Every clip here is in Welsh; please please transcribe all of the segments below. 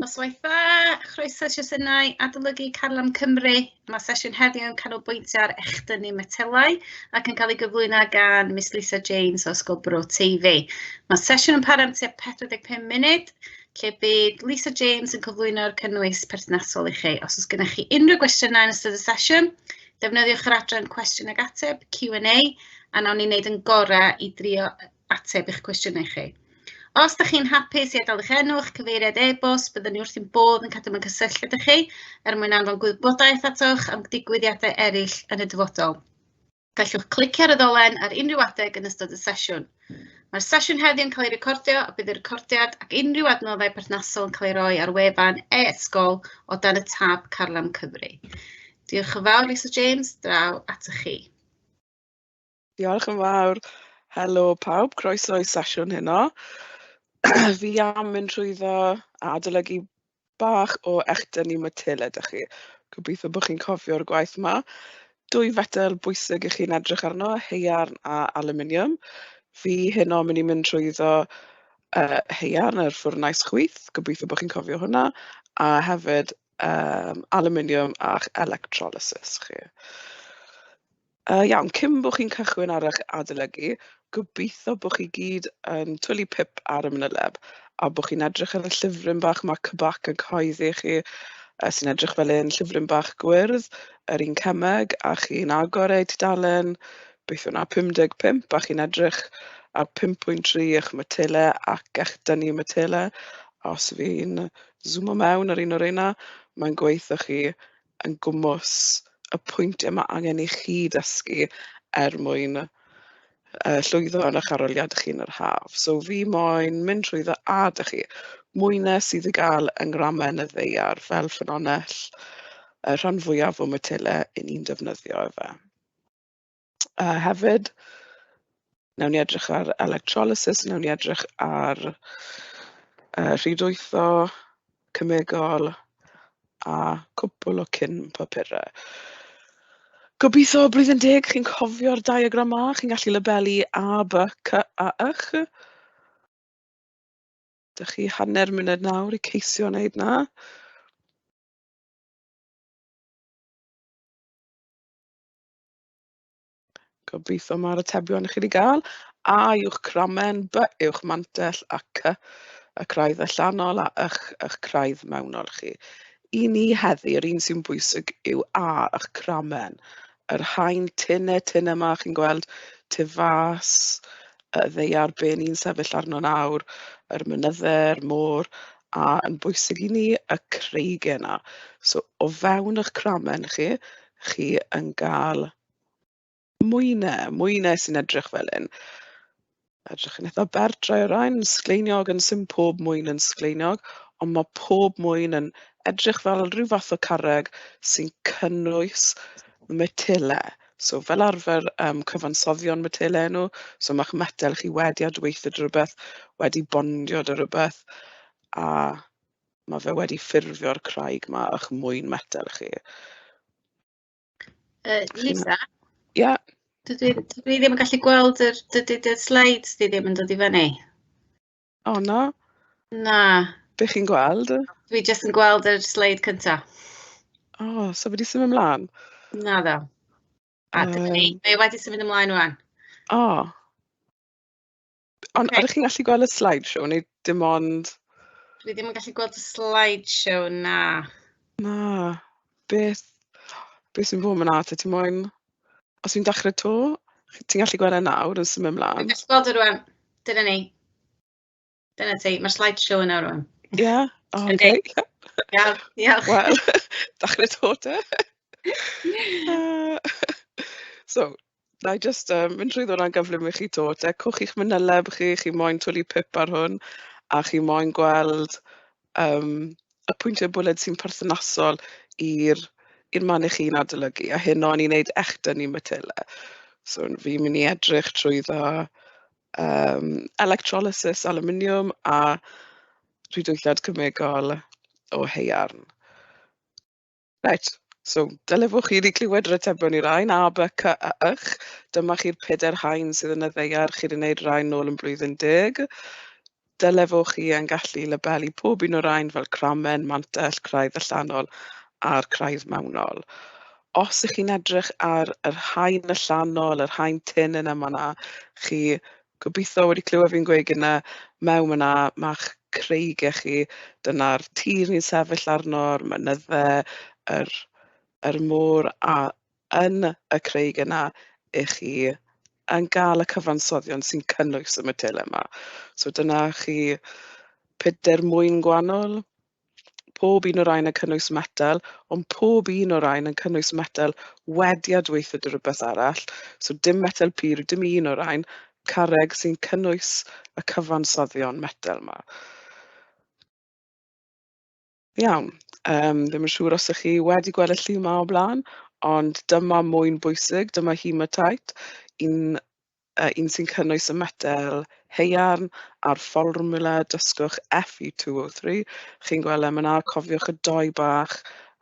Noswaitha, chroeso sesiynau adolygu Carlam Cymru. Mae sesiwn heddiw yn canolbwyntio ar echdynnu metelau ac yn cael ei gyflwyno gan Miss Lisa James o Ysgol Bro TV. Mae sesiwn yn para am tua 45 munud, lle bydd Lisa James yn cyflwyno'r cynnwys perthnasol i chi. Os oes gennych chi unrhyw gwestiynau yn ystod y sesiwn, defnyddiwch yr adran cwestiwn ag ateb, Q&A, a nawn ni wneud yn gorau i drio ateb eich cwestiynau chi. Os ydych chi'n hapus i adael eich enw, eich cyfeiriad e-bost, byddwn ni wrth ein bodd yn cadw mewn cysylltu ydych chi mwyn anfon gwybodaeth atoch am digwyddiadau eraill yn y dyfodol. Gallwch clicio ar y ddolen ar unrhyw adeg yn ystod y sesiwn. Mae'r sesiwn heddiw yn cael ei recordio a bydd y recordiad ac unrhyw adnoddau perthnasol yn cael ei roi ar wefan e-sgol o dan y tab Carlam Cymru. Diolch yn fawr, Lisa James, draw atoch chi. Diolch yn fawr. Helo pawb, croeso i sesiwn heno. Fi am mynd trwyddo a adolygu bach o echdynnu metelau ydych chi. Gobeithio bod chi'n cofio'r gwaith yma. 2 fetel bwysig i chi'n edrych arno, haearn a aluminium. Fi heno mynd i mynd trwyddo haearn yr ffwrnais chwith, gobeithio bod chi'n cofio hwnna, a hefyd aluminium a'ch electrolysis chi. Iawn, cyn bod chi'n cychwyn ar eich adolygu, gobeithio bod chi gyd yn twlu pip ar y mynyleb a bod chi'n edrych ar y llyfryn bach mae cybac yn coeddi chi sy'n edrych fel un llyfryn bach gwyrdd, yr un Cemeg, a chi'n agor ei tudalen, beth yna 55, a chi'n edrych ar 5.3 eich metelau ac echdynnu metelau. Os fi'n zoomo mewn ar un o'r una, mae'n gweithio chi yn gwmws y pwyntiau mae angen i chi dysgu mwyn llwyddo yn eich aroliad chi yn yr haf. So fi moyn mynd trwyddo a dych chi mwynau sydd i gael yng ngramau yn y ddeiar fel ffynonell y rhan fwyaf o metelau i ni'n defnyddio efe. Hefyd, nawn ni edrych ar electrolysis, nawn ni edrych ar rhydwytho, cemegol a cwpl o cyn papurau. Gobeithio blwyddyn 10 chi'n cofio'r diagram yma, chi'n gallu labelu A, B, C a Ych. Dych chi hanner munud nawr i ceisio wneud na. Gobeithio mae'r atebion chi wedi gael. A yw'ch cramen, B yw'ch mantell a C y craidd allanol a Ych craidd mewnol chi. I ni heddi, yr un sy'n bwysig yw A, eich cramen. Yr haen tin yma chi'n gweld tu fas y ddeiar be ni'n sefyll arno nawr, yr mynydde'r môr, a yn bwysig i ni y creigiau yna. So o fewn eich cramen chi yn gael mwynau sy'n edrych fel hyn. Edrych yn eitha bert rai o'r rhain, yn sgleiniog yn sim pob mwyn yn sgleiniog, ond mae pob mwyn yn edrych fel rhyw fath o carreg sy'n cynnwys metelau. So fel arfer cyfansoddion metelau nhw, so mae'ch metel chi wedi adweithio dy rhywbeth, wedi bondio dy rhywbeth, a mae fe wedi ffurfio'r craig yma eich mwyn metel chi. Lisa? Ie. Dwi ddim yn gallu gweld y slides di ddim yn dod i fyny. O, na? Na. Be chi'n gweld? Dwi jyst yn gweld yr sleid cynta. O, so wedi symud ymlaen? Na ddo. A dyma ni. Mae wedi symud ymlaen rwan. O. Ond ydych chi'n gallu gweld y slideshow neu dim ond? Dwi ddim yn gallu gweld y slideshow, na. Na. Beth sy'n bod yna te? Ti'n moyn? Os fi'n dechrau to, ti'n gallu gweld e nawr yn symud ymlaen? Dwi'n gallu gweld e rwan. Dyna ni. Dyna ti. Mae'r slideshow yna rwan. Ie? O, oce. Diolch. Wel, dechrau to te. So, na i just mynd trwy ddod yn gyflym i chi to te. Cwch i'ch mynyleb chi moyn twlu pip ar hwn, a chi moyn gweld y pwyntiau bwled sy'n perthnasol i'r man i chi'n adolygu, a hyn o'n i'n gwneud echdynnu metelau. So, fi'n mynd i edrych trwyddo electrolysis aluminium a rhydwythiad cemegol o haearn. Right, so dylefwch chi wedi clywed yr atebion i'r rhain, A, B, C a Ych. Dyma chi'r 4 haen sydd yn y ddeiar chi wedi gwneud rhain nôl yn blwyddyn 10. dyle fo chi yn gallu labelu pob un o'r rhain fel cramen, mantell, craidd allanol a'r craidd mewnol. Os ych chi'n edrych ar yr haen allanol, yr haen tin yna yma, chi gobeithio wedi clywed fi'n gweud gyda mewn yna, mae'ch creigau chi, dyna'r tir ni'n sefyll arno'r mynyddau, yr môr, a yn y creig yna, ych chi yn gael y cyfansoddion sy'n cynnwys y metelau yma. So dyna chi 4 mwyn gwahanol. Pob un o'r rhain yn cynnwys metal, ond pob un o'r rhain yn cynnwys metal wedi adweithio dy rhywbeth arall. So dim metal pur, dim un o'r rhain, carreg sy'n cynnwys y cyfansoddion metal yma. Iawn, ddim yn siŵr os ych chi wedi gweld y lliw yma o blaen, ond dyma mwyn bwysig, dyma hematite, un sy'n cynnwys y metal haearn a'r fformwla dysgwch Fe2O3. Chi'n gweld yma, cofiwch y 2 bach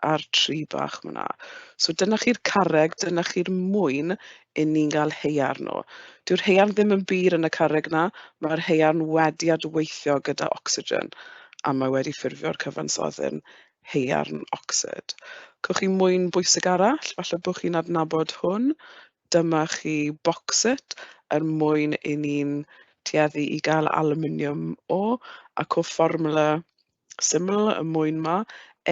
a'r 3 bach yma. So dyna chi'r carreg, dyna chi'r mwyn un ni'n gael haearn o. Dyw'r haearn ddim yn bur yn y carreg na, mae'r haearn wedi adweithio gyda ocsigen, a mae wedi ffurfio'r cyfansoddyn haearn ocsid. Cwch chi mwyn bwysig arall, falle bod chi'n adnabod hwn. Dyma chi bauxite, yr mwyn i ni'n tueddu i gael aluminium o, ac o fformwla syml y mwyn yma,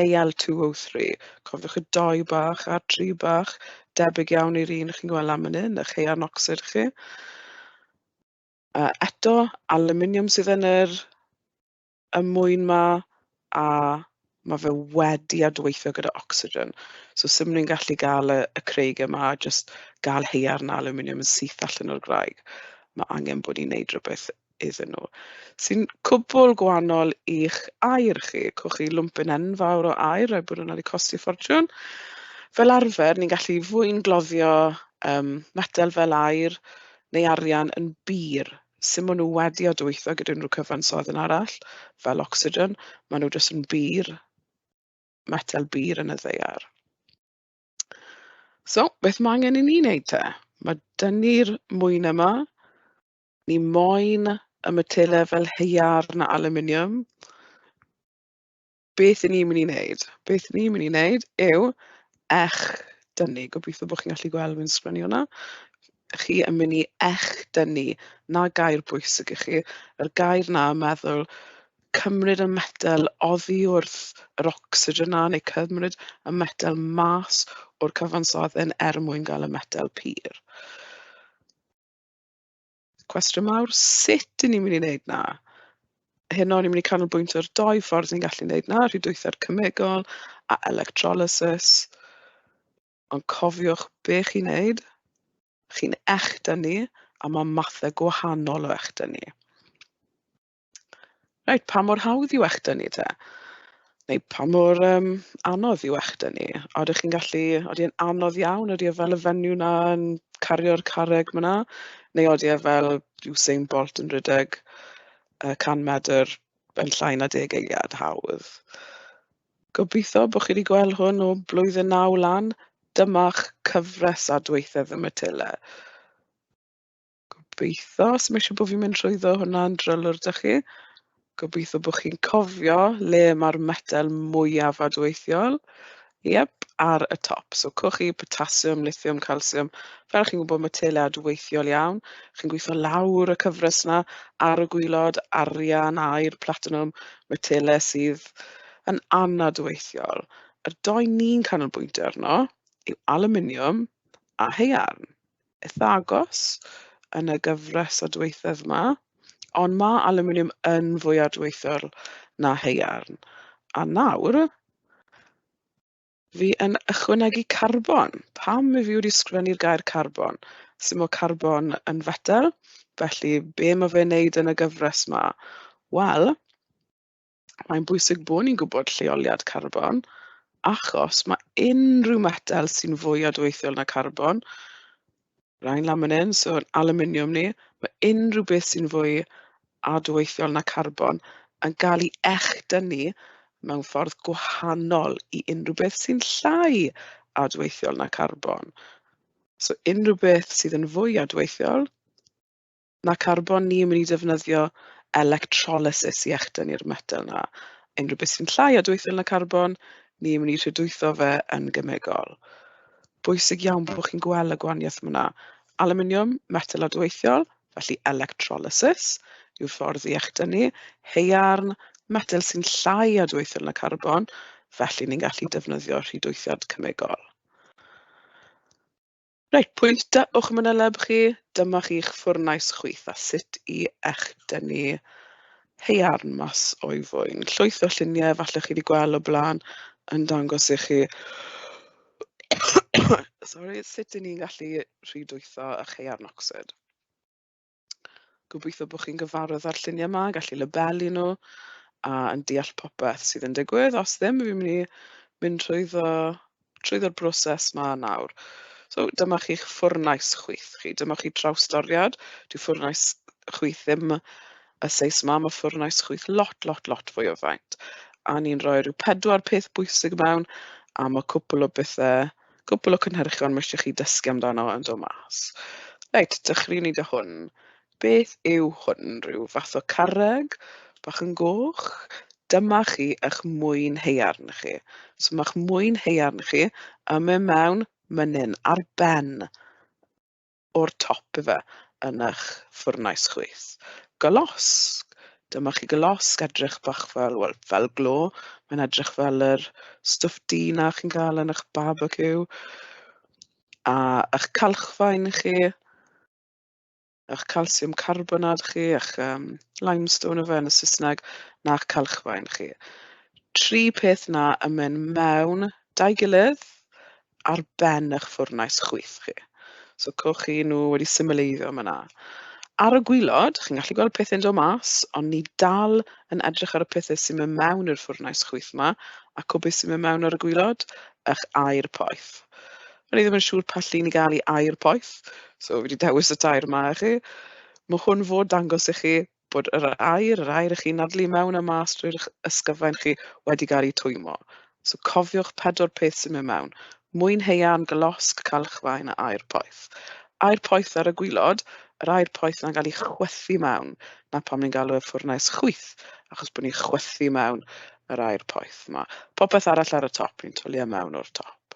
Al2O3. Cofiwch y 2 bach a'r 3 bach, debyg iawn i'r un chi'n gweld am hynny, y haearn ocsid chi. Eto, aluminium sydd yn y mwyn yma, a mae fe wedi adweithio gyda ocsigen. So sym ni'n gallu gael y creig yma, just gael haearn aluminium yn syth allan o'r graig. Mae angen bod ni'n neud rhywbeth iddyn nhw. Sy'n cwbl gwahanol i'ch air chi. Cwch chi lwmpyn enfawr o air, rhaid bod hwnna wedi costi ffortiwn. Fel arfer, ni'n gallu fwy'n gloddio metal fel air neu arian yn bur. Sym nhw wedi adweithio gyda unrhyw cyfansoddyn arall, fel ocsigen, maen nhw jyst yn bur, metal bur yn y ddaear. So, beth mae angen i ni wneud te? Mae dynnu'r mwyn yma, ni moyn y metelau fel haearn a aluminium. Beth ni'n mynd i wneud? Beth ni'n mynd i wneud yw echdynnu. Gobeithio bod chi'n gallu gweld fi'n sgwennu hwnna. Chi yn mynd i echdynnu, na gair bwysig i chi. Yr gair na yn meddwl cymryd y metal oddi wrth yr ocsigen na, neu cymryd y metal mas o'r cyfansoddyn mwyn gael y metal pur. Cwestiwn mawr, sut ni'n mynd i wneud na? Heno ni'n mynd i canolbwyntio ar 2 ffordd ni'n gallu wneud na, rhwydweithio'r cemegol a electrolysis. Ond cofiwch be chi'n wneud, chi'n echdynnu, a mae mathau gwahanol o echdynnu. Reit, pa mor hawdd yw echdynnu te? Neu pa mor anodd yw echdynnu? Oeddech chi'n gallu, oeddi e'n anodd iawn, oeddi e fel y fenyw na yn cario'r carreg yma, neu oeddi e fel Usain Bolt yn rhedeg 100 metr yn llai na 10 eiliad hawdd. Gobeithio bod chi wedi gweld hwn o blwyddyn 9 lan, dyma'ch cyfres adweithedd y metelau. Gobeithio, os mae eisiau bod fi'n mynd trwyddo hwnna'n drylwr dych chi. Gobeithio bod chi'n cofio le mae'r metal mwyaf adweithiol. Iep, ar y top. So cwch chi potasiwm, lithium, calsiwm. Fel chi'n gwybod metelau adweithiol iawn. Chi'n gweithio lawr y cyfres yna ar y gwylod, arian, air, platinum, metelau sydd yn anadweithiol. Y 2 ni'n canolbwyntio arno yw aluminium a haearn. Eitha agos yn y gyfres adweithedd yma. Ond mae aluminium yn fwy adweithiol na haearn. A nawr, fi yn ychwanegu carbon. Pam fi wedi sgwennu'r gair carbon? Sut mae carbon yn fetel, felly be mae fe'n wneud yn y gyfres yma? Wel, mae'n bwysig bod ni'n gwybod lleoliad carbon, achos mae unrhyw metal sy'n fwy adweithiol na carbon, rhain lan fan hyn, so aluminium ni, mae unrhyw beth sy'n fwy adweithiol na carbon yn cael ei echdynnu mewn ffordd gwahanol i unrhyw beth sy'n llai adweithiol na carbon. So unrhyw beth sydd yn fwy adweithiol na carbon ni'n mynd i defnyddio electrolysis i echdynnu'r metel na. Unrhyw beth sy'n llai o dwythyl na carbon, ni'n mynd i rhydwytho fe yn gymegol. Bwysig iawn bod chi'n gweld y gwahaniaeth yma. Aluminium, metel a dwythiol, felly electrolysis yw'r ffordd i echdynnu. Haearn, metel sy'n llai o dwythyl na carbon, felly ni'n gallu defnyddio rhydwythiad cymegol. Reit, pwynt o'ch mynyleb chi, dyma chi'ch ffwrnais chwith a sut i echdynnu haearn mas o'i fwyn. Llwyth o lluniau falle chi wedi gweld o blaen yn dangos i chi sut i ni'n gallu rhydwytho eich haearn ocsid. Gobeithio bod chi'n gyfarwydd â'r lluniau yma, gallu labelu nhw a yn deall popeth sydd yn digwydd. Os ddim, fi'n mynd i mynd trwyddo'r broses yma nawr. So dyma chi'ch ffwrnais chwith chi. Dyma chi trawstoriad. Dyw ffwrnais chwith ddim y Seis yma, mae ffwrnais chwith lot fwy o faint. A ni'n rhoi rhyw 4 peth bwysig mewn a mae cwpl o cynhyrchion mae eisiau chi dysgu amdano yn dod mas. Reit, dechrau ni dy hwn. Beth yw hwn? Rhyw fath o carreg, bach yn goch. Dyma chi eich mwyn haearn chi. So mae'ch mwyn haearn chi yn mynd mewn mynin ar ben o'r top i fe yn eich ffwrnais chwith. Golosg. Dyma chi golosg edrych bach fel glo. Mae'n edrych fel yr stwff du na chi'n cael yn eich barbecue. A eich calchfaen chi, eich calsium carbonad chi, eich limestone o fe yn y Saesneg, na'ch calchfaen chi. 3 peth na yn mynd mewn 2 gilydd ar ben eich ffwrnais chwith chi. So cwch chi nhw wedi symleiddio yma. Ar y gwylod, chi'n gallu gweld pethau'n dod mas, ond ni dal yn edrych ar y pethau sy'n mynd mewn i'r ffwrnais chwith yma, ac o beth sy'n mynd mewn ar y gwylod, eich aer poeth. Rydyn ni ddim yn siŵr pa llun i gael i aer poeth, so fi wedi dewis y tair yma i chi. Mae hwn fod dangos i chi bod yr aer ych chi'n nadlu mewn a mas drwy'r ysgyfain chi wedi cael ei twymo. So cofiwch 4 peth sy'n mynd mewn. Mwyn haearn, golosg, calchfaen a aer poeth. Aer poeth ar y gwylod, yr aer poeth na'n cael ei chwythu mewn, na pam ni'n galw y ffwrnais chwith, achos bod ni'n chwythu mewn yr aer poeth yma. Popeth arall ar y top, ni'n twlu mewn o'r top.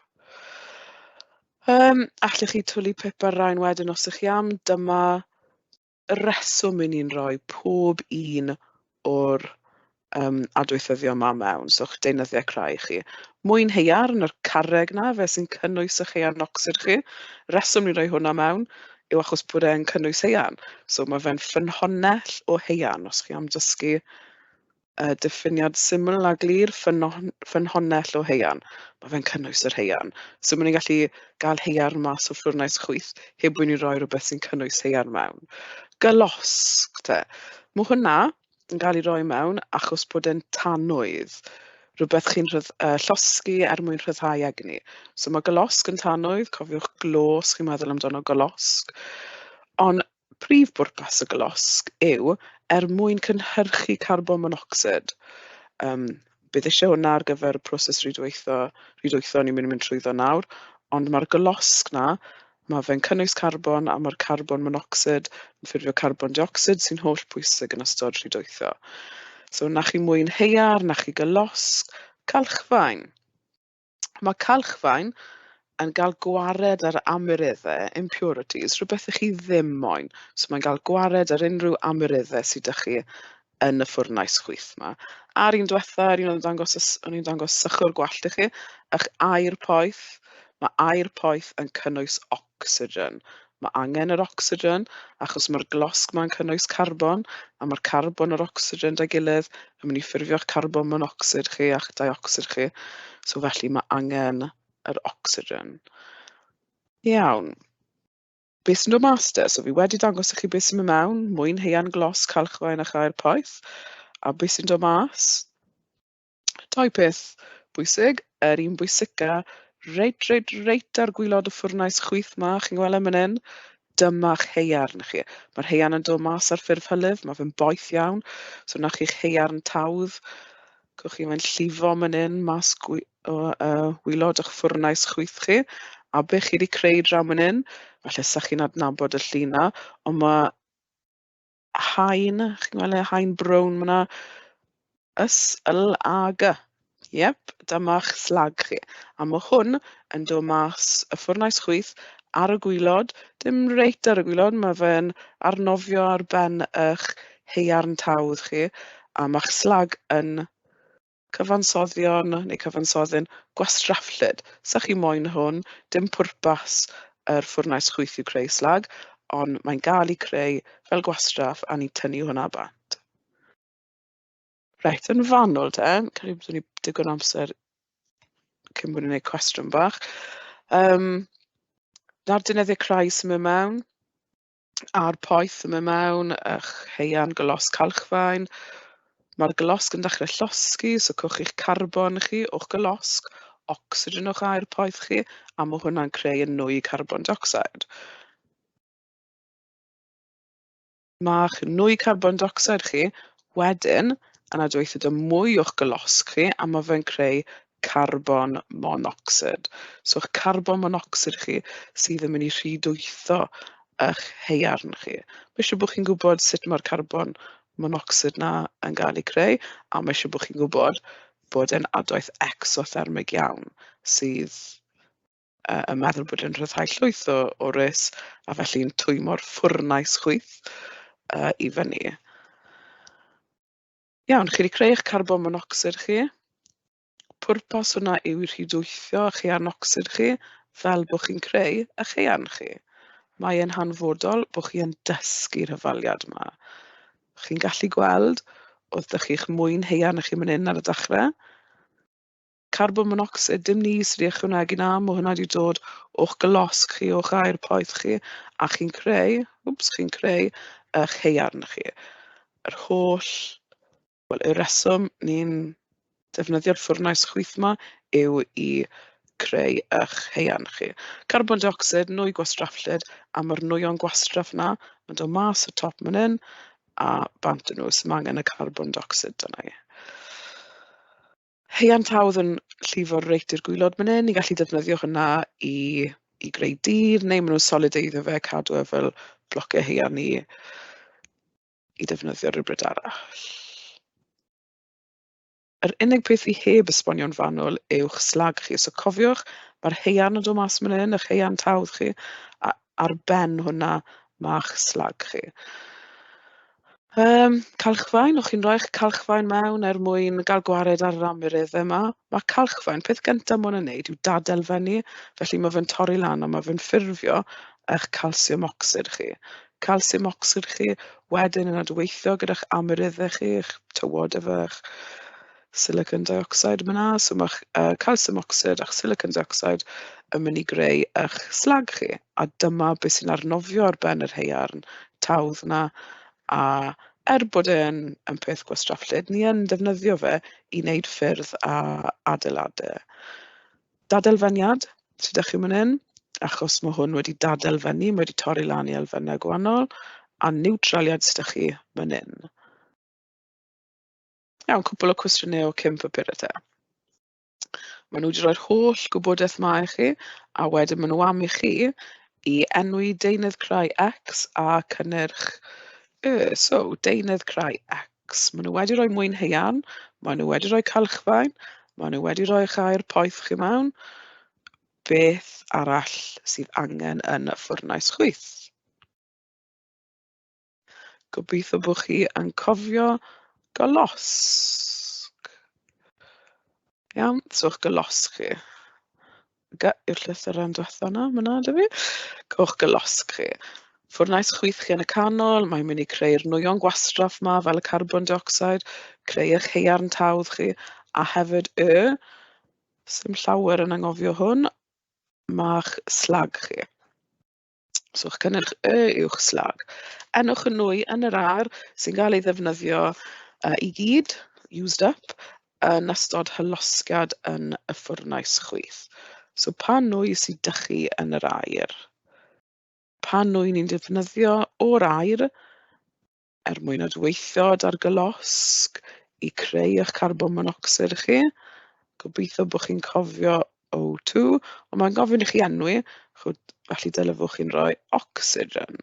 Allwch chi twlu pip ar rain wedyn os ych chi am, dyma y reswm i ni'n rhoi pob un o'r adweithyddio yma mewn, so eich deunyddiau creu chi. Mwyn haearn, yr carreg na, fe sy'n cynnwys eich haearn ocsid chi. Reswm ni'n rhoi hwnna mewn yw achos bod e'n cynnwys haearn. So mae fe'n ffynhonnell o haearn, os chi am dysgu diffiniad syml a glir, ffynhonnell o haearn. Mae fe'n cynnwys yr haearn. So mae ni'n gallu gael haearn mas o ffwrnais chwith heb bod ni'n rhoi rhywbeth sy'n cynnwys haearn mewn. Golosg, te. Mae hwnna yn cael ei roi mewn achos bod e'n tanwydd. Rhywbeth chi'n llosgi mwyn rhyddhau egni. So mae golosg yn tanwydd, cofiwch glos, chi'n meddwl amdano golosg. Ond prif bwrpas y golosg yw mwyn cynhyrchu carbon monocsid. Bydd eisiau hwnna ar gyfer y proses rhydwytho ni'n mynd trwyddo nawr, ond mae'r golosg na, mae fe'n cynnwys carbon a mae'r carbon monocsid yn ffurfio carbon dioxid sy'n holl pwysig yn ystod rhydwytho. So na chi mwyn haearn, na chi golosg, calchfaen. Mae calchfaen yn cael gwared ar amyryddau, impurities, rhywbeth chi ddim moyn. So mae'n cael gwared ar unrhyw amyryddau sydd â chi yn y ffwrnais chwith yma. Ar un diwetha, o'n i'n dangos sychwr gwallt i chi, eich aer poeth. Mae aer poeth yn cynnwys ocsigen. Mae angen yr ocsigen, achos mae'r glosg mae'n cynnwys carbon, a mae'r carbon yr ocsigen dy gilydd yn mynd i ffurfio'ch carbon monocsid chi a'ch dioxid chi. So felly mae angen yr ocsigen. Iawn. Beth sy'n dod mas te? So fi wedi dangos i chi beth sy'n mynd mewn, mwyn haearn, glos, calchfaen a aer poeth. A beth sy'n dod mas? 2 peth bwysig. Yr un bwysica, reit ar gwylod y ffwrnais chwith yma, chi'n gweld am hyn? Dyma'ch haearn chi. Mae'r haearn yn dod mas ar ffurf hylif, mae fe'n boeth iawn. So na chi'ch haearn tawdd. Cwch chi fe'n llifo man hyn mas wylod eich ffwrnais chwith chi. A beth chi wedi creu draw man hyn, falle sa chi'n adnabod y llun na, ond mae haen, chi'n gweld y haen brown myna, ys-l-a-g. Yep, dyma'ch slag chi. A mae hwn yn dod mas y ffwrnais chwith ar y gwylod, dim reit ar y gwylod, mae fe'n arnofio ar ben eich haearn tawdd chi, a mae'ch slag yn cyfansoddion neu cyfansoddyn gwastrafflyd. Sa chi moyn hwn, dim pwrpas yr ffwrnais chwith yw creu slag, ond mae'n gael ei creu fel gwastraff a ni tynnu hwnna bant. Reit, yn fanwl te, credu bod ni digon amser cyn bod ni'n gwneud cwestiwn bach. Na'r dyneddiau creu sy'n mynd mewn, a'r poeth yn mynd mewn, eich haearn glos calchfaen. Mae'r golosg yn dechrau llosgi, so cwch i'ch carbon chi o'ch golosg, ocsigen o'ch air poeth chi, a mae hwnna'n creu yn nwy carbon dioxide. Mae'ch nwy carbon dioxide chi wedyn yn adweithio mwy o'ch golosg chi, a mae fe'n creu carbon monoxide. So eich carbon monoxide chi sydd yn mynd i rhydwytho eich haearn chi. Mae eisiau bod chi'n gwybod sut mae'r carbon monoxide na yn cael ei creu, a mae eisiau bod chi'n gwybod bod e'n adwaith exothermig iawn, sydd yn meddwl bod e'n rhyddhau llwyth o rys, a felly'n twymo'r ffwrnais chwith i fyny. Iawn, chi wedi creu eich carbon monoxide chi. Pwrpas hwnna yw i rhydwythio eich haearn ocsid chi fel bod chi'n creu eich haearn chi. Mae e'n hanfodol bod chi yn dysgu'r hyfaliad yma. Chi'n gallu gweld oedd ydych chi'ch mwyn haearn chi mynd in ar y dechrau. Carbon monoxide, dim ni sydd wedi ychwanegu na, mae hwnna wedi dod o'ch golosg chi, o'ch air poeth chi, a chi'n creu eich haearn chi. Yr holl, y reswm ni'n defnyddio'r ffwrnais chwith yma yw i creu eich haearn chi. Carbon dioxide, nwy gwastrafflyd, a mae'r nwyon gwastraff na yn dod mas y top mynd in, a bant yn nhw, sy'n angen y carbon dioxide dyna i. Haearn tawdd yn llifo'r reit i'r gwylod mynd in, ni'n gallu defnyddio hynna i greu dir, neu maen nhw'n solideiddio fe, cadw e fel blocau haearn i defnyddio rhywbryd arall. Yr unig peth i heb esbonio'n fanwl yw'ch slag chi. So cofiwch, mae'r haearn yn dod mas mynd in, eich haearn tawdd chi, a ar ben hwnna mae'ch slag chi. Calchfaen, o'ch chi'n rhoi'ch calchfaen mewn mwyn gael gwared ar yr amyrydd yma. Mae calchfaen, peth gyntaf mwyn yn neud yw dadelfynu, felly mae fe'n torri lan a mae fe'n ffurfio eich calsium ocsid chi. Calsium ocsid chi wedyn yn adweithio gyda'ch amyryddau chi, eich tywod efo'ch silicon dioxide yma, so mae'ch calcium oxide a'ch silicon dioxide yn mynd i greu eich slag chi, a dyma beth sy'n arnofio ar ben yr haearn tawdd na, a bod e'n peth gwastrafflyd, ni yn defnyddio fe i wneud ffyrdd a adeiladau. Dadelfyniad, sydd ydych chi'n mynd in, achos mae hwn wedi dadelfynu, mae wedi torri lan i elfennau gwahanol, a niwtraliad sydd ydych chi mynd in. Iawn, cwbl o cwestiynau o cyn papurau te. Maen nhw wedi rhoi'r holl gwybodaeth yma i chi, a wedyn maen nhw am i chi i enwi deunydd creu X a cynnyrch Y. So, deunydd creu X. Maen nhw wedi rhoi mwyn haearn, maen nhw wedi rhoi calchfaen, maen nhw wedi rhoi eich air poeth chi mewn. Beth arall sydd angen yn y ffwrnais chwith? Gobeithio bod chi yn cofio golosg. Iawn, so'ch golosg chi. Yw'r llythyren diwethaf yna, myna dy fi. O'ch golosg chi. Ffwrnais chwith chi yn y canol, mae'n mynd i creu'r nwyon gwastraff yma fel y carbon dioxide, creu eich haearn tawdd chi, a hefyd sy'n llawer yn angofio hwn, mae'ch slag chi. So'ch cynnyrch yw'ch slag. Enwch y nwy yn yr ar sy'n cael ei ddefnyddio i gyd, used up, yn ystod hylosgiad yn y ffwrnais chwith. So pa nwy sy'n dychu yn yr air? Pa nwy ni'n defnyddio o'r air mwyn adweithio ar golosg i creu eich carbon monoxide chi. Gobeithio bod chi'n cofio O2, ond mae'n gofyn i chi enwi, felly dylai fod chi'n rhoi ocsigen.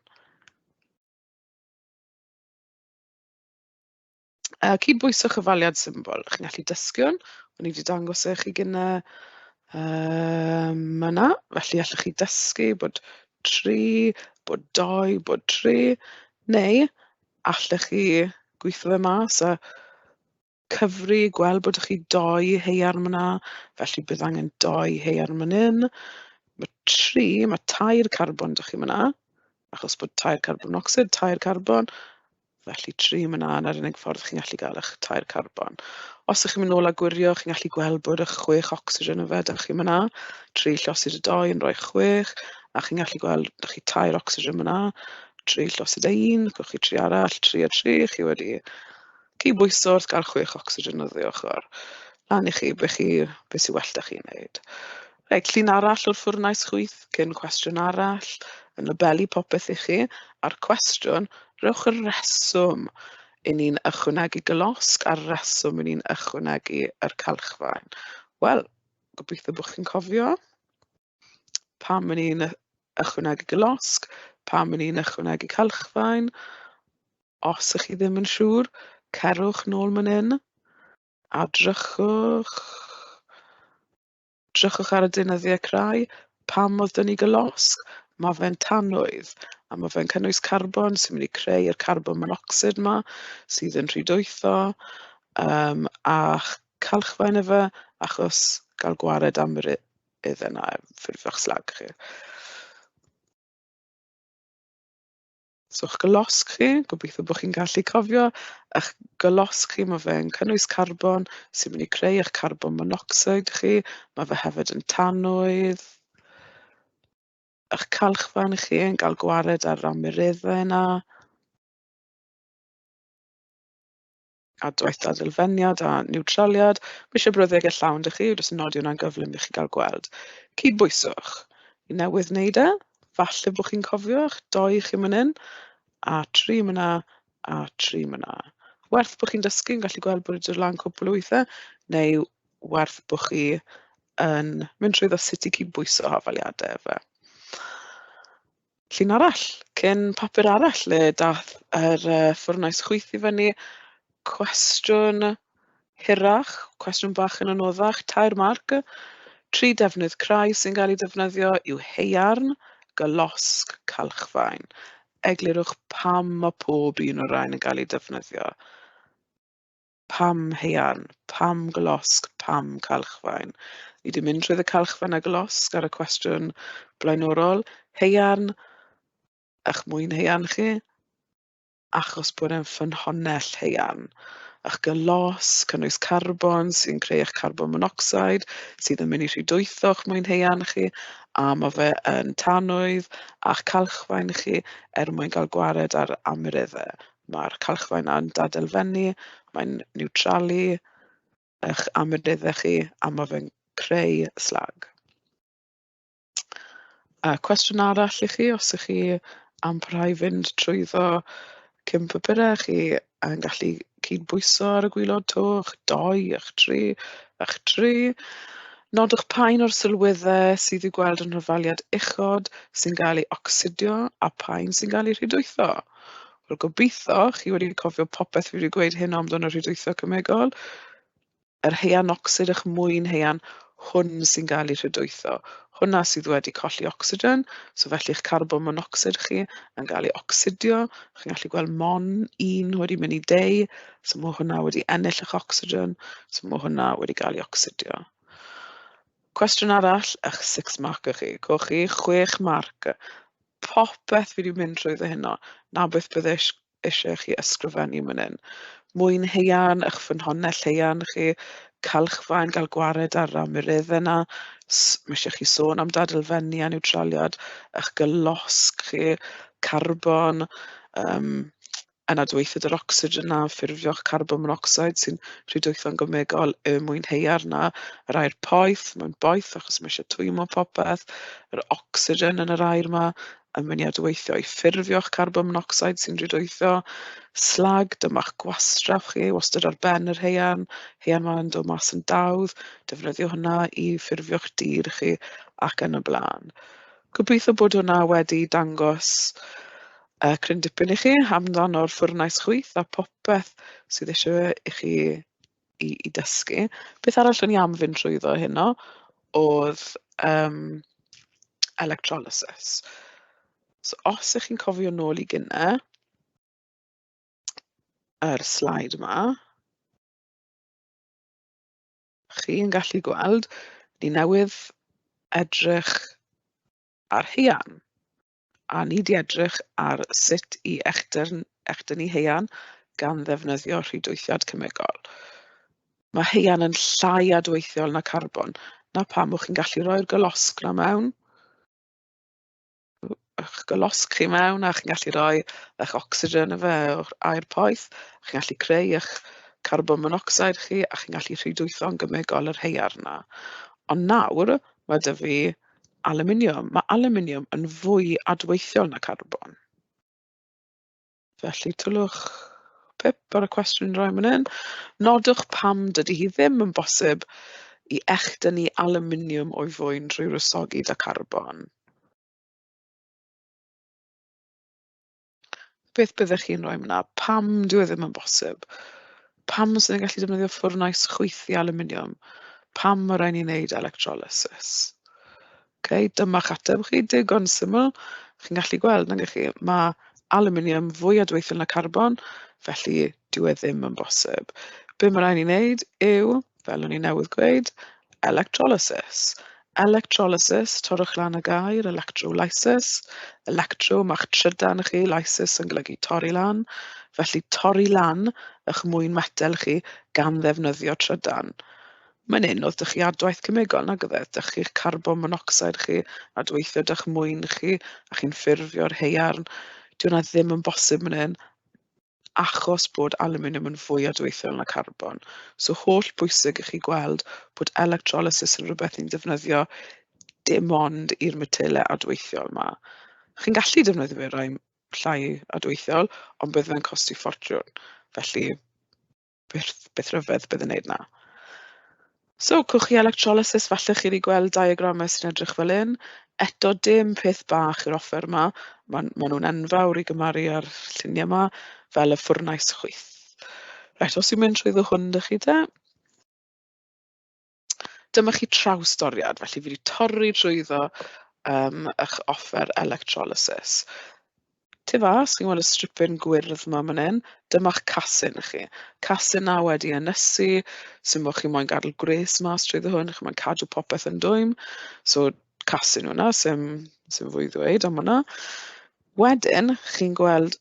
Cydbwyso chyfaliad symbol. Chi'n gallu dysgu. O'n i wedi dangos i chi gyda yna. Felly allwch chi dysgu bod 3, bod 2, bod 3. Neu allwch chi gweithio fe mas a cyfri, gweld bod chi 2 haearn yna. Felly bydd angen 2 haearn fan hyn. Mae 3, mae 3 carbon dych chi yna. Achos bod 3 carbon monocsid, 3 carbon. Felly 3 yna yn yr unig ffordd chi'n gallu gael eich 3 carbon. Os ydych chi'n mynd nôl a gwirio, chi'n gallu gweld bod eich 6 ocsigen yfed ydych chi yna. 3 llosyd y 2 yn rhoi 6. A chi'n gallu gweld ydych chi 3 ocsigen yna. 3 llosyd y 1, gwch chi 3 arall, 3 a 3. Chi wedi cydbwyso wrth gael 6 ocsigen o ddiochr. Lan i chi beth sy'n well da chi'n neud. Reit, llun arall o'r ffwrnais chwith, cyn cwestiwn arall, yn labelu popeth i chi. A'r cwestiwn, rhowch y reswm i ni'n ychwanegu golosg a'r reswm i ni'n ychwanegu yr calchfaen. Wel, gobeithio bod chi'n cofio pam i ni'n ychwanegu golosg, pam i ni'n ychwanegu calchfaen. Os ych chi ddim yn siŵr, cerwch nôl man hyn a drychwch ar y deunyddiau creu, pam oedd dyn ni golosg, mae fe'n tanwydd, a mae fe'n cynnwys carbon sy'n mynd i creu'r carbon monocsid yma, sydd yn rhwydweitho, a calchfaen efo, achos gael gwared am yr iddyn yna, ffurfio'ch slag chi. So eich golosg chi, gobeithio bod chi'n gallu cofio, eich golosg chi, mae fe'n cynnwys carbon sy'n mynd i creu eich carbon monocsid chi, mae fe hefyd yn tanwydd. Eich calchfaen chi yn cael gwared ar amyreddau yna. A dwaith adelfeniad a niwtraliad. Mae eisiau bryddeg y llawn dych chi, jyst yn nodi hwnna'n gyflym i chi gael gweld. Cydbwyswch. I newydd wneud e, falle bod chi'n cofio eich 2 chi man hyn, a 3 yna, a 3 yna. Werth bod chi'n dysgu, yn gallu gweld bod wedi dod lan cwpl o weithiau, neu werth bod chi yn mynd trwy ddo sut i cydbwyso hafaliadau fe. Llun arall, cyn papur arall le dath yr ffwrnais chwith i fyny, cwestiwn hirach, cwestiwn bach yn anoddach, 3 marc. 3 defnydd creu sy'n cael ei defnyddio yw haearn, golosg, calchfaen. Eglurwch pam mae pob un o'r rhain yn cael ei defnyddio. Pam haearn, pam golosg, pam calchfaen. Ni wedi mynd trwy y calchfaen a golosg ar y cwestiwn blaenorol. Haearn, eich mwyn haearn chi, achos bod e'n ffynhonnell haearn. Eich golosg cynnwys carbon sy'n creu eich carbon monocsid sydd yn mynd i rhwydweitho eich mwyn haearn chi, a mae fe yn tanwydd a'ch calchfaen chi mwyn cael gwared ar amyreddau. Mae'r calchfaen yn dadelfennu, mae'n niwtralu eich amyreddau chi, a mae fe'n creu slag. Cwestiwn arall i chi, os ych chi am parhau fynd trwyddo cyn papurau, chi yn gallu cydbwyso ar y gwylod to, eich 2, eich 3, eich 3. Nodwch paun o'r sylweddau sydd i'w gweld yn rhyfaliad uchod sy'n cael ei ocsidio a paun sy'n cael ei rhwydweitho. Wel, gobeithio chi wedi cofio popeth fi wedi gweud hyn amdano rhwydweithio cemegol. Yr haearn ocsid eich mwyn haearn, hwn sy'n cael ei rhwydweitho. Hwna sydd wedi colli ocsigen, so felly eich carbon monocsid chi yn cael ei ocsidio. Chi'n gallu gweld mon 1 wedi mynd i 2, so mae hwnna wedi ennill eich ocsigen, so mae hwnna wedi cael ei ocsidio. Cwestiwn arall, eich 6 marc chi. Gwch chi 6 marc. Popeth fi wedi mynd trwyddo hynno, na beth bydde eisiau chi ysgrifennu man hyn. Mwyn haearn, eich ffynhonnell haearn chi, calchfaen gael gwared ar amyreddau yna. Mae eisiau chi sôn am dadelfennu a niwtraliad, eich golosg chi, carbon, yn adweithio yr ocsigen yna, ffurfio'ch carbon monocsid sy'n rhwydweithio'n gymegol y mwyn haearn yna. Yr air poeth, mae'n boeth achos mae eisiau twymo popeth. Yr ocsigen yn yr air yma yn mynd i adweithio i ffurfio'ch carbon monocsid sy'n rhwydweithio. Slag, dyma'ch gwastraff chi, wastad ar ben yr haearn. Haearn yma'n dod mas yn dawdd. Defnyddio hwnna i ffurfio'ch dir chi ac yn y blaen. Gobeithio bod hwnna wedi dangos cryn dipyn I chi amdano'r ffwrnais chwith a popeth sydd eisiau I chi I dysgu. Beth arall o'n I am fynd trwyddo hynno oedd electrolysis. So os ych chi'n cofio nôl I gynne, yr slaid yma, chi'n gallu gweld, ni newydd edrych ar heian, a ni di edrych ar sut I echdynnu heian gan ddefnyddio rhydwythiad cemegol. Mae heian yn llai adweithiol na carbon, na pam o'ch chi'n gallu rhoi'r golosg na mewn, eich golosg chi mewn a chi'n gallu rhoi eich ocsigen y fe o'r aer poeth, chi'n gallu creu eich carbon monoxide chi a chi'n gallu rhydwytho'n gymegol yr heiar na. Ond nawr, mae dy fi aluminium. Mae aluminium yn fwy adweithiol na carbon. Felly twlwch pip ar y cwestiwn roi fan hyn. Nodwch pam dydy hi ddim yn bosib I echdynnu aluminium o'i fwyn drwy rysogi dy carbon. Beth byddech chi'n rhoi yna? Pam dyw e ddim yn bosib? Pam sy'n ni'n gallu defnyddio ffwrnais chwythu aluminium? Pam mae rhaid ni wneud electrolysis? Dyma'ch ateb chi, digon syml. Chi'n gallu gweld, nag chi, mae aluminium fwy adweithiol na carbon, felly dyw e ddim yn bosib. Be mae rhaid ni wneud yw, fel o'n I newydd gweud, electrolysis. Electrolysis, torrwch lan y gair, electrolysis. Electro, ma'ch trydan chi, lysis yn golygu torri lan. Felly torri lan eich mwyn metel chi gan ddefnyddio trydan. Mae'n un oedd dych chi adwaith cemegol nag oedd e, dych chi'ch carbon monoxide chi, adweithio dych mwyn chi, a chi'n ffurfio'r heiarn. Dyw hwnna ddim yn bosib yn un, achos bod aluminium yn fwy adweithiol na carbon. So holl bwysig I chi gweld bod electrolysis yn rhywbeth ni'n defnyddio dim ond i'r metelau adweithiol yma. Chi'n gallu defnyddio fe rai llai adweithiol, ond bydd fe'n costi ffortiwn. Felly, beth rhyfedd bydd yn neud na. So, cwch chi electrolysis, falle chi wedi gweld diagramau sy'n edrych fel un. Eto dim peth bach i'r offer yma. Maen nhw'n enfawr I gymaru ar lluniau yma, fel y ffwrnais chwyth. Reit, os yw'n mynd trwyddo hwn dych chi te. Dyma chi trawstoriad, felly fi wedi torri trwyddo eich offer electrolysis. Tu fas, chi'n gweld y stripyn gwyrdd yma fan hyn, dyma'ch casyn chi. Casyn na wedi ynysu, sy'n bod chi moyn gadael gres mas trwyddo hwn, chi'n moyn cadw popeth yn dwym. So, casyn hwnna, sy'n fwy ddweud am hwnna. Wedyn, chi'n gweld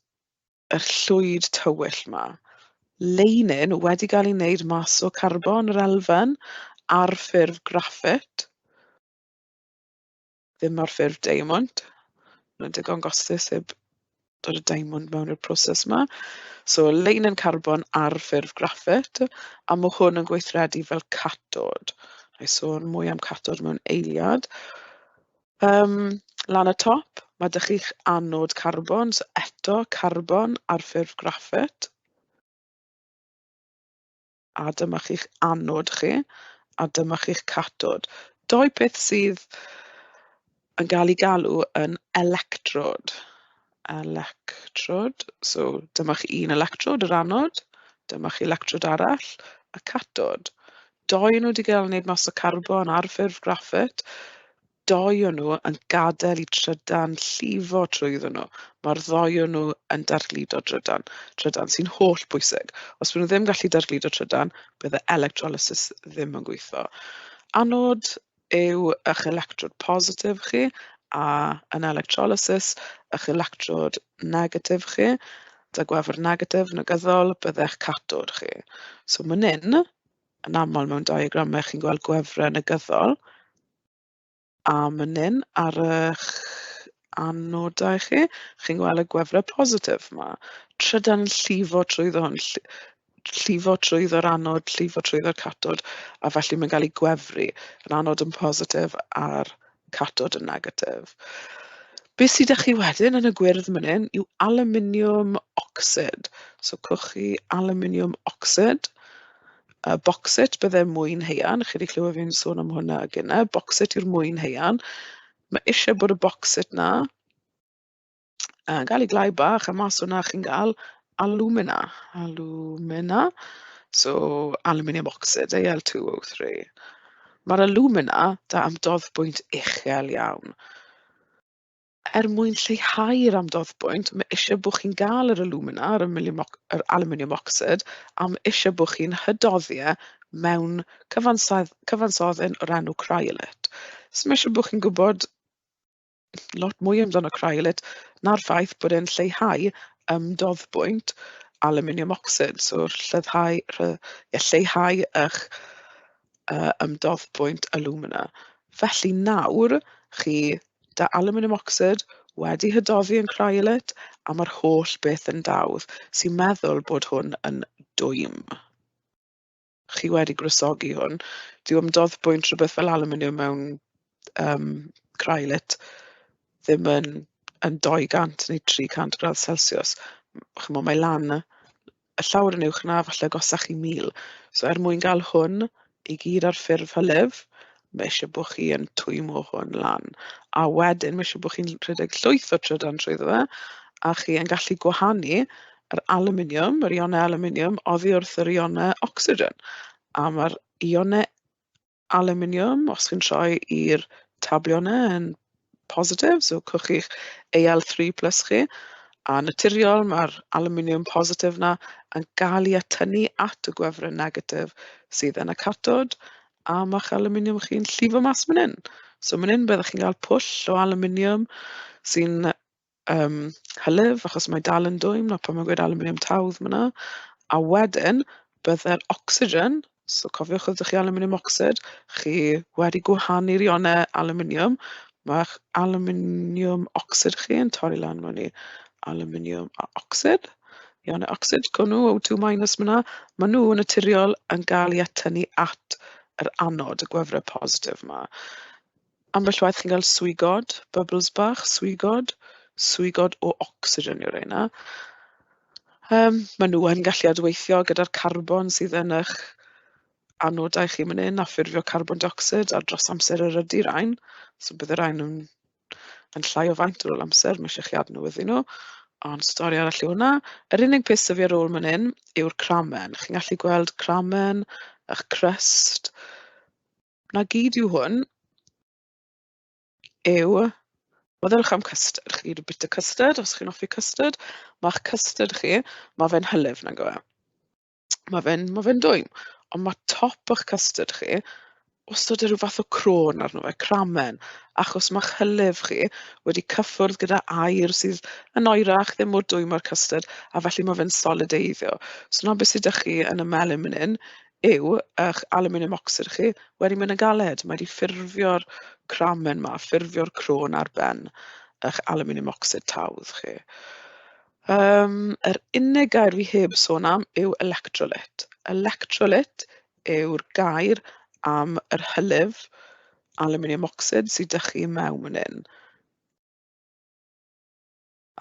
y llwyd tywyll yma. Leinin wedi cael ei wneud mas o carbon yr elfen ar ffurf graffit. Ddim ar ffurf diamond. Mae'n digon gostus heb dod y diamond mewn i'r proses yma. So, leinin carbon ar ffurf graffit, a mae hwn yn gweithredu fel catod. Rhaid sôn mwy am catod mewn eiliad. Lan y top, mae dych chi'ch anod carbon, so eto carbon ar ffurf graffit. A dyma chi'ch anod chi, a dyma chi'ch catod. Doi peth sydd yn cael ei galw yn electrod. Electrod. So, dyma chi un electrod, yr anod. Dyma chi electrod arall, y catod. Doi nhw wedi cael ei wneud mas o carbon ar ffurf graffit. Doi o nhw yn gadael I trydan llifo trwyddo nhw. Mae'r ddoi o nhw yn dargludo trydan sy'n holl bwysig. Os byddwn nhw ddim gallu dargludo trydan, bydd y electrolysis ddim yn gweithio. Anod yw eich electrod positif chi, a yn electrolysis, eich electrod negatif chi. Da gwefr negatif negyddol, byddai'ch catod chi. So, mae'n un, yn aml mewn diagramau, chi'n gweld gwefrau negyddol. A mae'n un ar eich anodau chi, chi'n gweld y gwefrau positif yma. Trydan llifo trwyddo hwn, llifo trwyddo'r anod, llifo trwyddo'r catod, a felly mae'n cael ei gwefru. Yn anod yn positif a'r catod yn negatif. Be sydd â chi wedyn yn y gwyrdd fan hyn yw aluminium oxide. So, cwch chi aluminium oxide. Bauxite byddai mwyn heian. Chi wedi clywed fi'n sôn am hwnna gynnau. Bauxite yw'r mwyn heian. Mae eisiau bod y bauxite na Gael ei glau bach, a mas hwnna chi'n gael alumina. So aluminium oxide, Al2O3. Mae'r alumina da amdoddbwynt uchel iawn. Mwyn lleihau'r amdoddbwynt, mae eisiau bod chi'n gael yr alumina, yr aluminium oxide, am eisiau bod chi'n hydoddi mewn cyfansoddyn o'r enw cryolite. So mae eisiau bod chi'n gwybod lot mwy amdano cryolite na'r ffaith bod e'n lleihau ymdoddbwynt aluminium oxide. So lleihau eich ymdoddbwynt alumina. Felly nawr, chi da aluminium oxide wedi hydoddi yn cryolite a mae'r holl beth yn dawdd, sy'n meddwl bod hwn yn dwym. Chi wedi gwrysogi hwn. Dyw ymdoddbwynt rhywbeth fel aluminium mewn cryolite ddim yn 200 neu 300 grad Celsius. Chymod, mae lan y llawr yn uwch na, falle gosach chi 1000. So mwyn gael hwn i gyd ar ffurf hylif, mae eisiau bod chi yn twymo hwn lan. A wedyn, mae eisiau bod chi'n rhedeg llwyth o trydan trwyddo fe, a chi yn gallu gwahanu yr aluminium, yr ionau aluminium, oddi wrth yr ionau oxygen. A mae'r ionau aluminium, os chi'n troi i'r tablionnau yn positif, so cwch chi'ch Al3 plus chi, a naturiol mae'r aluminium positif na yn gael ei atynnu at y gwefrau negatif sydd yn y catod, a mae'ch aluminium chi'n llifo mas fan hyn. So fan hyn byddwch chi'n cael pwll o aluminium sy'n hylif, achos mae dal yn dwym, na pan mae'n gweud aluminium tawdd fyna, a wedyn byddai'r oxygen, so cofiwch ydych chi aluminium oxide, chi wedi gwahanu'r ionau aluminium, mae'ch aluminium oxide chi yn torri lan mewn i aluminium a oxide. Ionau oxide, con nhw, O2 minus myna, maen nhw yn naturiol yn gael ei atynnu at yr anod, y gwefrau positif yma. Ambell waith chi'n cael swigod, bubbles bach, swigod o oxygen yw'r reina. Maen nhw yn gallu adweithio gyda'r carbon sydd yn eich anodau chi fan hyn a ffurfio carbon dioxide a dros amser yr ydy'r ein. So bydd yr ein yn llai o faint ar ôl amser, mae eisiau chi adnw iddyn nhw. Ond stori arall yw hwnna. Yr unig peth sydd fi ar ôl fan hyn yw'r cramen. Chi'n gallu gweld cramen, eich crust. Na gyd yw hwn yw, meddylwch am custard. Chi wedi bita custard, os chi'n offi custard. Mae'ch custard chi, mae fe'n hylif na go. Mae fe'n dwym. Ond mae top o'ch custard chi, wastad rhyw fath o crôn arno fe, cramen, achos mae'ch hylif chi wedi cyffwrdd gyda air sydd yn oerach, ddim mor dwym o'r custard, a felly mae fe'n solideiddio. So na beth sydd â chi yn y melyn fan hyn yw eich aluminium oxide chi wedi mynd yn galed. Mae wedi ffurfio'r cramen ma, ffurfio'r crôn ar ben eich aluminium oxide tawdd chi. Yr unig gair fi heb sôn am yw electrolyte. Electrolyte yw'r gair am yr hylif aluminium oxide sydd â chi mewn fan hyn.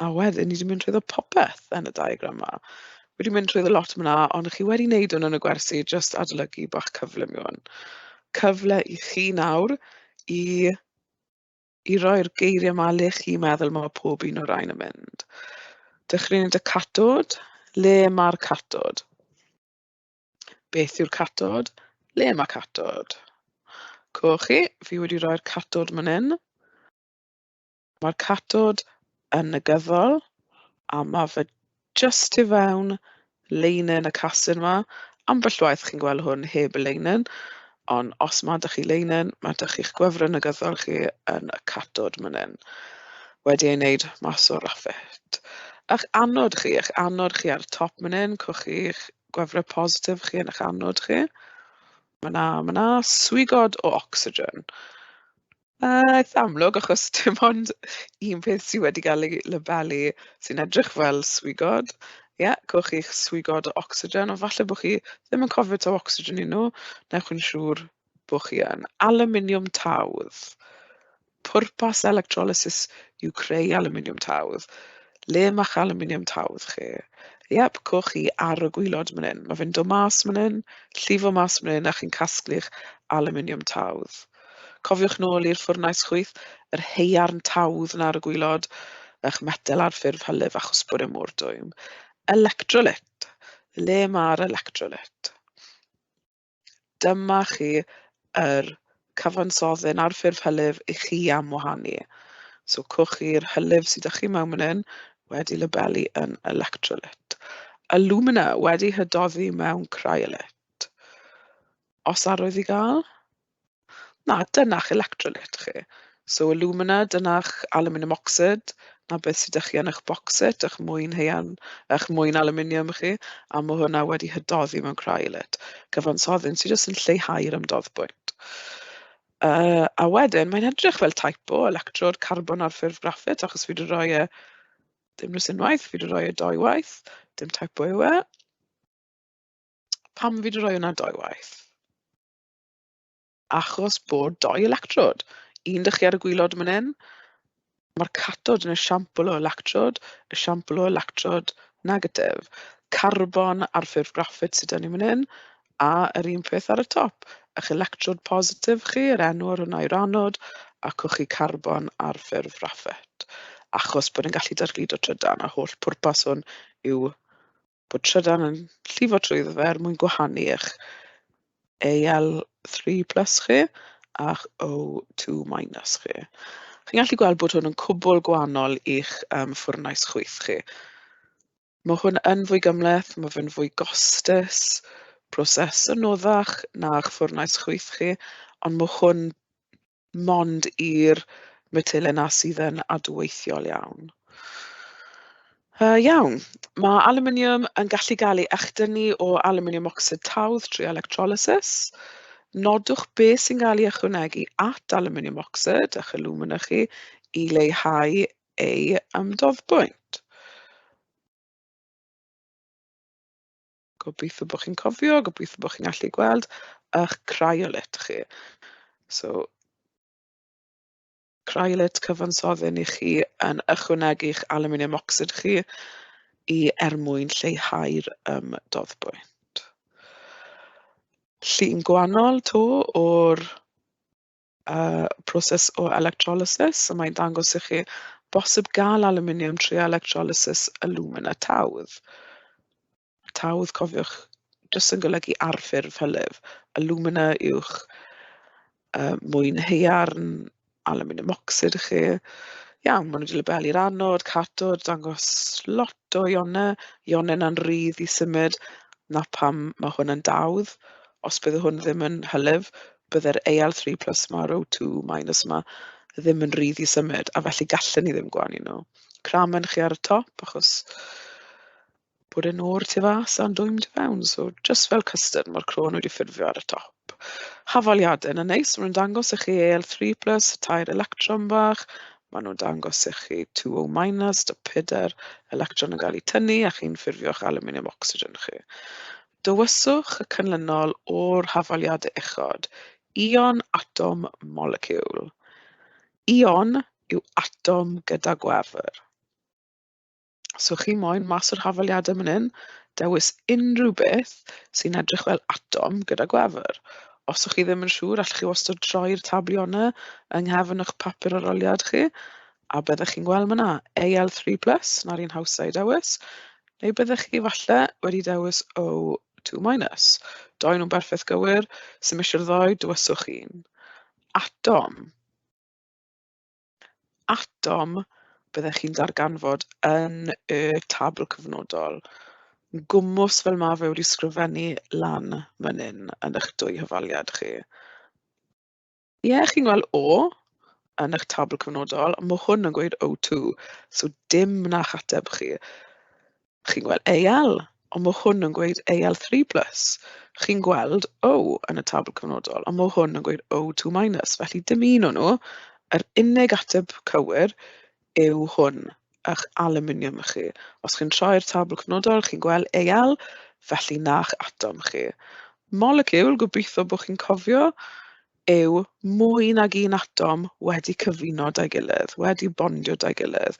A wedyn, ni wedi mynd trwyddo popeth yn y diagram yma. Wedi mynd trwyddo lot yma, ond chi wedi wneud hwn yn y gwersi, just adolygu bach cyflym yw hwn. Cyfle i chi nawr i roi'r geiriau yma le chi'n meddwl mae pob un o'r rhain yn mynd. Dechreu'n y catod, le mae'r catod? Beth yw'r catod? Le mae catod? Cwch chi, fi wedi rhoi'r catod fan hyn. Mae'r catod yn negyddol, a mae fe just tu fewn leinen y casyn yma. Ambell waith chi'n gweld hwn heb y leinen, ond os mae ydych chi leinen, mae ydych chi'ch gwefrau negyddol chi yn y catod fan hyn. Wedi ei wneud mas o'r raffet. Eich anod chi ar y top fan hyn, cwch chi'ch gwefrau positif chi yn eich anod chi. Mae na swigod o oxygen. Eitha amlwg, achos dim ond un peth sydd wedi cael ei labelu sy'n edrych fel swigod. Ie, cwch chi'ch swigod o oxygen, ond falle bod chi ddim yn cofio taw oxygen i nhw, newch yn siŵr bod chi yn. Aluminium tawdd. Pwrpas electrolysis yw creu aluminium tawdd. Le mae'ch aluminium tawdd chi? Iep, cwch chi ar y gwylod fan hyn. Mae fe'n dod mas fan hyn, llifo mas fan hyn, a chi'n casglu'ch aluminium tawdd. Cofiwch nôl i'r ffwrnais chwith, yr haearn tawdd na ar y gwylod. eich metel ar ffurf hylif achos bod e mor dwym. Electrolyt. Le mae'r electrolyt? Dyma chi yr cyfansoddyn ar ffurf hylif i chi am wahanu. So cwch chi'r hylif sydd â chi mewn fan hyn wedi labelu yn electrolyt. Alumina wedi hydoddi mewn cryolyt. Os arwydd i gael? Na, dyna'ch electrolyt chi. So alumina, dyna'ch aluminium oxide, na beth sydd â chi yn eich bocsit, eich mwyn aluminium chi, a mae hwnna wedi hydoddi mewn cryolyt. Cyfansoddyn sydd jyst yn lleihau'r ymdoddbwynt. A wedyn, mae'n edrych fel typo electrod carbon ar ffurf graffit, achos fi wedi rhoi e dim nes unwaith, fi wedi rhoi e 2 waith, dim typo yw e. Pam fi wedi rhoi hwnna 2 waith? Achos bod 2 electrod. Un dych chi ar y gwylod fan hyn, mae'r catod yn esiampl o electrod negatif. Carbon ar ffurf graffit sydd yn fan hyn, a yr un peth ar y top. Eich electrod positif chi, yr enw ar hwnna yw'r anod, a cwch chi carbon ar ffurf graffit. Achos bod yn gallu dargludo trydan, a holl pwrpas hwn yw bod trydan yn llifo trwyddo fe mwyn gwahanu eich Al3+ chi a'ch O2- chi. Chi'n gallu gweld bod hwn yn cwbl gwahanol i'ch ffwrnais chwith chi. Mae hwn yn fwy gymleth, mae fe'n fwy gostus, proses anoddach na'r ffwrnais chwith chi, ond mae hwn mond i'r metelau na sydd yn adweithiol iawn. Iawn, mae aluminium yn gallu gael ei echdynnu o aluminium oxide tawdd trwy electrolysis. Nodwch beth sy'n cael ei ychwanegu at aluminium oxide, eich alumina chi, i leihau ei ymdoddbwynt. Gobeithio bod chi'n cofio, gobeithio bod chi'n gallu gweld eich cryolyt chi. So, cryolyt cyfansoddyn i chi yn ychwanegu'ch aluminium oxide chi i mwyn lleihau'r ymdoddbwynt. Llun gwahanol to o'r proses o electrolysis, so mae'n dangos i chi bosib gael aluminium trwy electrolysis alumina tawdd. Tawdd, cofiwch, jyst yn golygu ar ffurf hylif. Alumina yw'ch mwyn haearn aluminium oxide chi. Iawn, maen nhw wedi labelu'r anod, catod, dangos lot o ionau. Ionau'n anrydd i symud, na pam mae hwn yn dawdd. Os bydde hwn ddim yn hylif, bydde'r Al3+ ma'r O2- yma ddim yn rydd i symud, a felly gallen ni ddim gwanu nhw. Cramen chi ar y top, achos bod e'n o'r tu fas a'n dwym tu fewn, so just fel custard, mae'r croen wedi ffurfio ar y top. Hafaliadau yn neis, maen nhw'n dangos i chi Al3+, 2 electron bach, maen nhw'n dangos i chi 2O-, dy 4 electron yn cael ei tynnu, a chi'n ffurfio'ch aluminium oxygen chi. Dywyswch y canlynol o'r hafaliadau uchod. Ion, atom, moleciwl. Ion yw atom gyda gwefr. So chi moyn mas o'r hafaliadau fan hyn, dewis unrhyw beth sy'n edrych fel atom gyda gwefr. Os ydych chi ddim yn siŵr, allwch chi wastad troi'r tablionnau yng nghefn eich papur aroliad chi, a byddwch chi'n gweld yna Al3+, na'r un hawsau i dewis, neu byddwch chi falle wedi dewis O2-. Doi nhw'n berffaith gywir, sy'n eisiau'r ddoi, dywyswch un. Atom. Atom byddech chi'n darganfod yn y tabl cyfnodol. Gwmws fel mae fe wedi sgrifennu lan man hyn yn eich 2 hyfaliad chi. Ie, chi'n gweld O yn eich tabl cyfnodol, mae hwn yn gweud O2, so dim na'ch ateb chi. Chi'n gweld Al, ond mae hwn yn gweud Al3+. Chi'n gweld O yn y tabl cyfnodol, ond mae hwn yn gweud O2-, felly dim un o nhw. Yr unig ateb cywir yw hwn, eich aluminium chi. Os chi'n troi'r tabl cyfnodol, chi'n gweld Al, felly na'ch atom chi. Moleciwl, gobeithio bod chi'n cofio, yw mwy nag un atom wedi cyfuno 'da'i gilydd, wedi bondio 'da'i gilydd.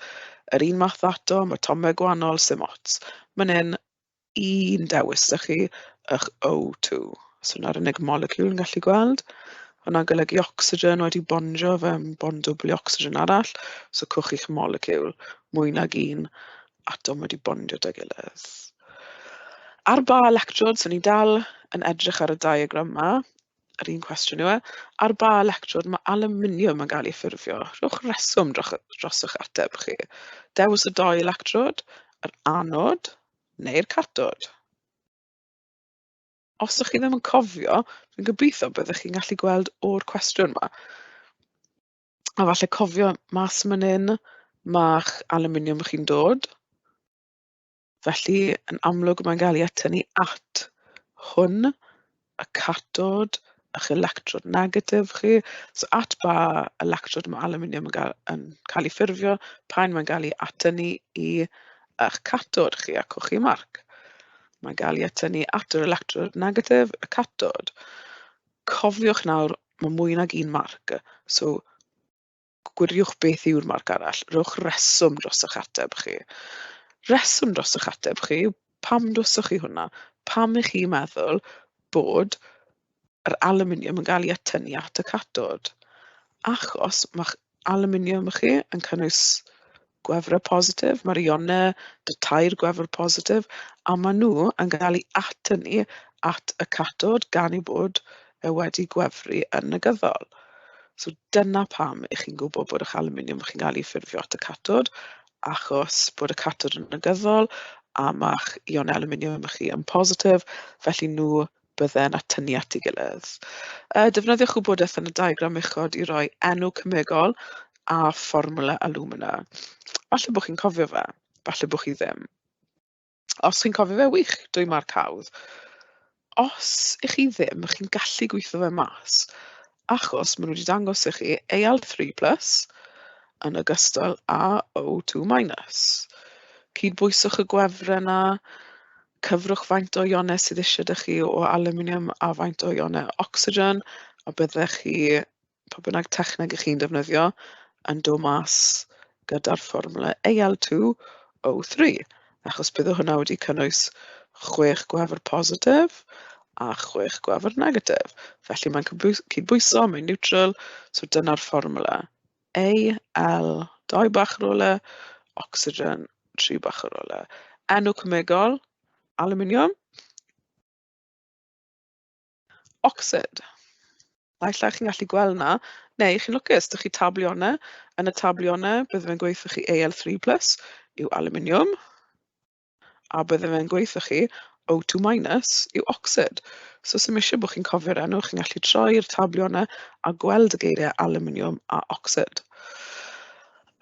Yr un math atom, atomau gwahanol, sim ots. Mae'n un dewis 'da chi, eich O2. So 'na'r unig moleciwl yn gallu gweld. Hwna'n golygu ocsigen wedi bondio fewn bond dwbl i ocsigen arall, so cwch i'ch moleciwl mwy nag un atom wedi bondio dy gilydd. Ar ba electrod, so ni dal yn edrych ar y diagram yma, yr un cwestiwn yw e, ar ba electrod mae aluminium yn cael ei ffurfio? Rhowch reswm dros eich ateb chi. Dewis y dau electrod, yr anod neu'r catod. Os ydych chi ddim yn cofio, dwi'n gobeithio byddwch chi'n gallu gweld o'r cwestiwn yma. A falle cofio mas man hyn ma'ch aluminium chi'n dod. Felly, yn amlwg mae'n cael ei atynnu at hwn, y catod, eich electrod negatif chi. So at ba electrod mae aluminium yn cael ei ffurfio, pa'n mae'n cael ei atynnu i eich catod chi a cwch chi marc. Mae'n cael ei atynnu at yr electrod negatif, y catod. Cofiwch nawr, mae mwy nag un marc. So, gwiriwch beth yw'r marc arall. Rhowch reswm dros eich ateb chi. Reswm dros eich ateb chi, pam dwyswch chi hwnna? Pam ych chi meddwl bod yr aluminium yn cael ei atynnu at y catod? Achos mae'ch aluminium chi yn cynnwys gwefrau positif, mae'r ionau dy tair gwefr positif, a maen nhw yn cael ei atynnu at y catod gan ei bod wedi gwefru yn negyddol. So dyna pam ych chi'n gwybod bod eich aluminium chi'n cael ei ffurfio at y catod, achos bod y catod yn negyddol a mae'ch ion aluminium chi yn positif, felly nhw bydde'n atynnu at ei gilydd. Defnyddiwch gwybodaeth yn y diagram uchod i roi enw cemegol a fformwla alumina. Falle bod chi'n cofio fe, falle bod chi ddim. Os chi'n cofio fe wych, dwy marc hawdd. Os ych chi ddim, chi'n gallu gweithio fe mas, achos maen nhw wedi dangos i chi Al3+ yn ogystal â O2-. Cydbwyswch y gwefrau yna, cyfrwch faint o ionau sydd eisiau dych chi o aluminium a faint o ionau ocsigen, a byddech chi, pa bynnag techneg ych chi'n defnyddio, yn dod mas gyda'r fformwla Al2O3, achos bydd hwnna wedi cynnwys 6 gwefr positif a 6 gwefr negatif. Felly mae'n cydbwyso, mae'n neutral, so dyna'r fformwla. Al, 2 bach ar ole, ocsigen, 3 bach ar ole. Enw cemegol, aluminium, ocsid. Naill ai chi'n gallu gweld na, neu chi'n lwcus, dych chi tablionnau. Yn y tablionnau, byddai fe'n gweithio chi Al3+ yw aluminium, a byddai fe'n gweithio chi O2- yw ocsid. So os ym eisiau bod chi'n cofio'r enw, chi'n gallu troi'r tablionnau a gweld y geiriau aluminium a ocsid.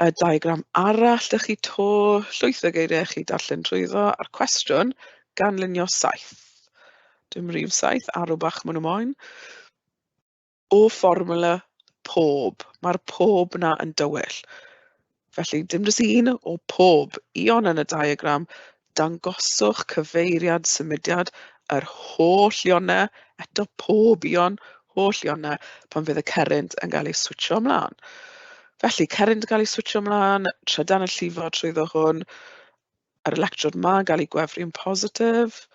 Y diagram arall, dych chi to llwyth o geiriau chi darllen trwyddo a'r cwestiwn ganlunio 7. Dim rhif 7, arw bach maen nhw moyn. O fformwla pob. Mae'r pob yna yn dywyll. Felly, dim jyst un o pob ion yn y diagram, dangoswch cyfeiriad symudiad yr holl ionau, eto pob ion, holl ionau, pan fydd y cerrynt yn cael ei switcho ymlaen. Felly, cerrynt yn cael ei switcho ymlaen, trydan y llifo trwyddo hwn, yr electrod yma yn cael ei gwefru'n positif,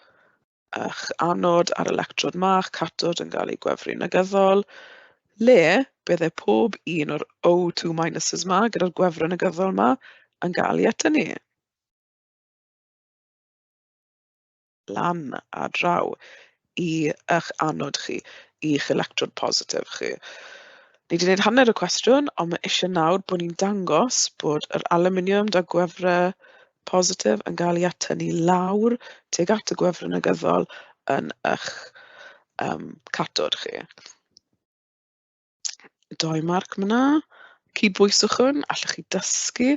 eich anod ar electrod yma, eich catod yn cael ei gwefru'n negyddol, le byddai pob un o'r O2- yma gyda'r gwefr negyddol yma yn cael ei atynnu. Lan a draw i eich anod chi, i eich electrod positif chi. Ni wedi gwneud hanner y cwestiwn, ond mae eisiau nawr bod ni'n dangos bod yr aluminium da gwefrau positif yn cael ei atynnu lawr tuag at y gwefr negyddol yn eich catod chi. 2 marc myna. Cydbwyswch hwn, allwch chi dysgu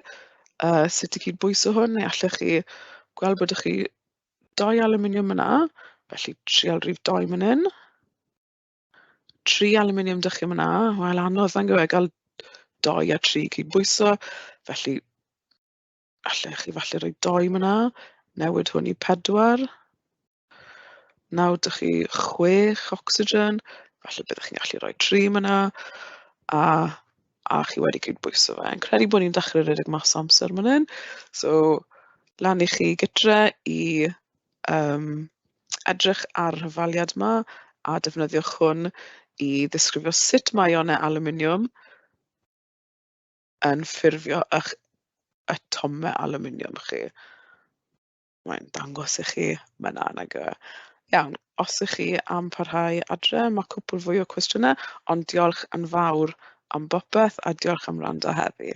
sut i cydbwyso hwn, neu allwch chi gweld bod chi 2 aluminium yna, felly trial rhif 2 man hyn. 3 aluminium dych chi yna, wel anodd yn gwybod gael 2 a 3 cydbwyso, felly allwch chi falle rhoi 2 yna, newid hwn i 4. Nawr dych chi 6 ocsigen, falle byddwch chi'n gallu rhoi 3 yna, a chi wedi cydbwyso fe. Yn credu bod ni'n dechrau rhedeg mas amser man hyn, so lan i chi gytre i edrych ar y hyfaliad yma a defnyddiwch hwn i ddisgrifio sut mae ionau aluminiwm yn ffurfio eich atomau aluminiwm chi. Mae'n dangos i chi, mae'n anag. Iawn, os ych chi am parhau adre, mae cwpl fwy o cwestiynau, ond diolch yn fawr am bopeth a diolch am wrando heddi.